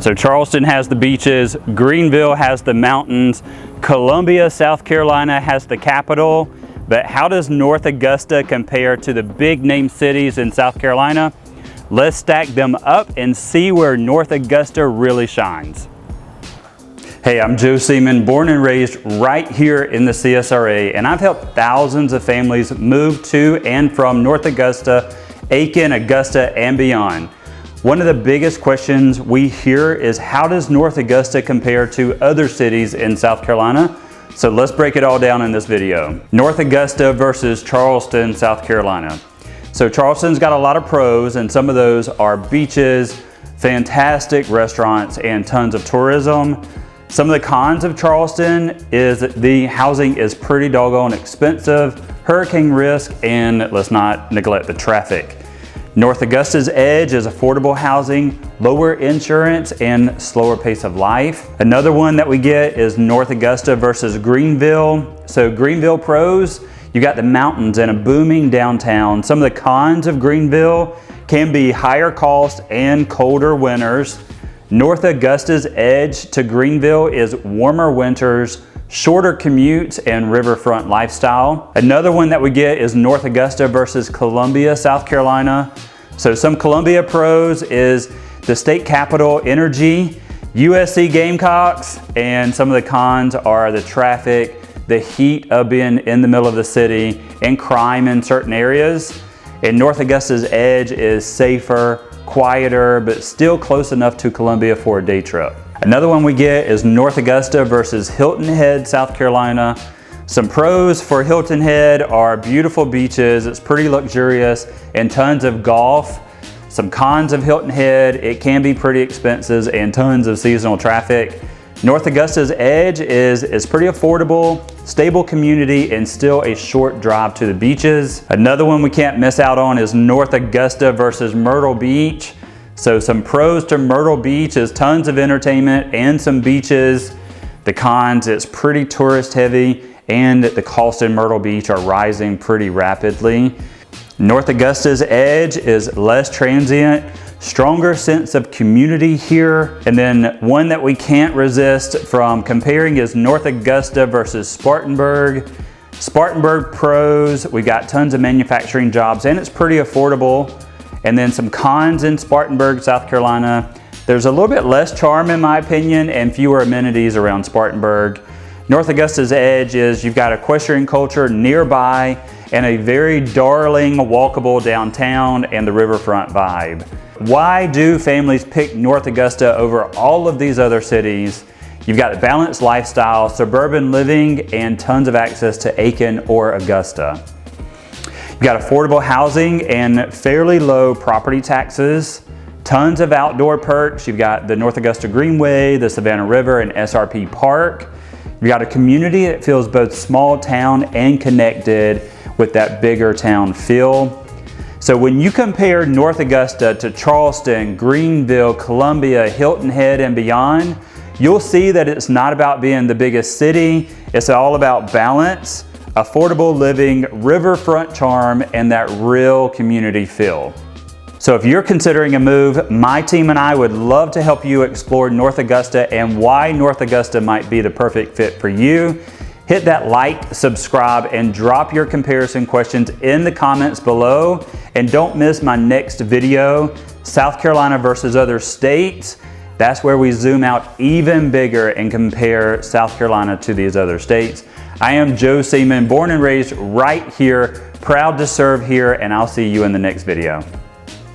So Charleston has the beaches, Greenville has the mountains, Columbia, South Carolina has the capital, but how does North Augusta compare to the big name cities in South Carolina? Let's stack them up and see where North Augusta really shines. Hey, I'm Joe Seaman, born and raised right here in the CSRA, and I've helped thousands of families move to and from North Augusta, Aiken, Augusta, and beyond. One of the biggest questions we hear is, how does North Augusta compare to other cities in South Carolina? So let's break it all down in this video. North Augusta versus Charleston, South Carolina. So Charleston's got a lot of pros, and some of those are beaches, fantastic restaurants, and tons of tourism. Some of the cons of Charleston is that the housing is pretty doggone expensive, hurricane risk, and let's not neglect the traffic. North Augusta's edge is affordable housing, lower insurance, and slower pace of life. Another one that we get is North Augusta versus Greenville. So Greenville pros, you got the mountains and a booming downtown. Some of the cons of Greenville can be higher cost and colder winters. North Augusta's edge to Greenville is warmer winters, shorter commutes, and riverfront lifestyle. Another one that we get is North Augusta versus Columbia, South Carolina. So some Columbia pros is the state capital energy, USC Gamecocks, and some of the cons are the traffic, the heat of being in the middle of the city, and crime in certain areas. And North Augusta's edge is safer, quieter, but still close enough to Columbia for a day trip. Another one we get is North Augusta versus Hilton Head, South Carolina. Some pros for Hilton Head are beautiful beaches, it's pretty luxurious, and tons of golf. Some cons of Hilton Head, it can be pretty expensive and tons of seasonal traffic. North Augusta's edge is pretty affordable, stable community, and still a short drive to the beaches. Another one we can't miss out on is North Augusta versus Myrtle Beach. So some pros to Myrtle Beach is tons of entertainment and some beaches. The cons, it's pretty tourist heavy, and the costs in Myrtle Beach are rising pretty rapidly. North Augusta's edge is less transient, stronger sense of community here. And then one that we can't resist from comparing is North Augusta versus Spartanburg. Spartanburg pros, we got tons of manufacturing jobs and it's pretty affordable. And then some cons in Spartanburg, South Carolina. There's a little bit less charm in my opinion and fewer amenities around Spartanburg. North Augusta's edge is you've got equestrian culture nearby and a very darling, walkable downtown and the riverfront vibe. Why do families pick North Augusta over all of these other cities? You've got a balanced lifestyle, suburban living, and tons of access to Aiken or Augusta. You've got affordable housing and fairly low property taxes, tons of outdoor perks. You've got the North Augusta Greenway, the Savannah River, and SRP Park. You've got a community that feels both small town and connected with that bigger town feel. So when you compare North Augusta to Charleston, Greenville, Columbia, Hilton Head, and beyond, you'll see that it's not about being the biggest city. It's all about balance, affordable living, riverfront charm, and that real community feel. So if you're considering a move, my team and I would love to help you explore North Augusta and why North Augusta might be the perfect fit for you. Hit that like, subscribe, and drop your comparison questions in the comments below. And don't miss my next video, South Carolina versus other states. That's where we zoom out even bigger and compare South Carolina to these other states. I am Joe Seaman, born and raised right here, proud to serve here, and I'll see you in the next video.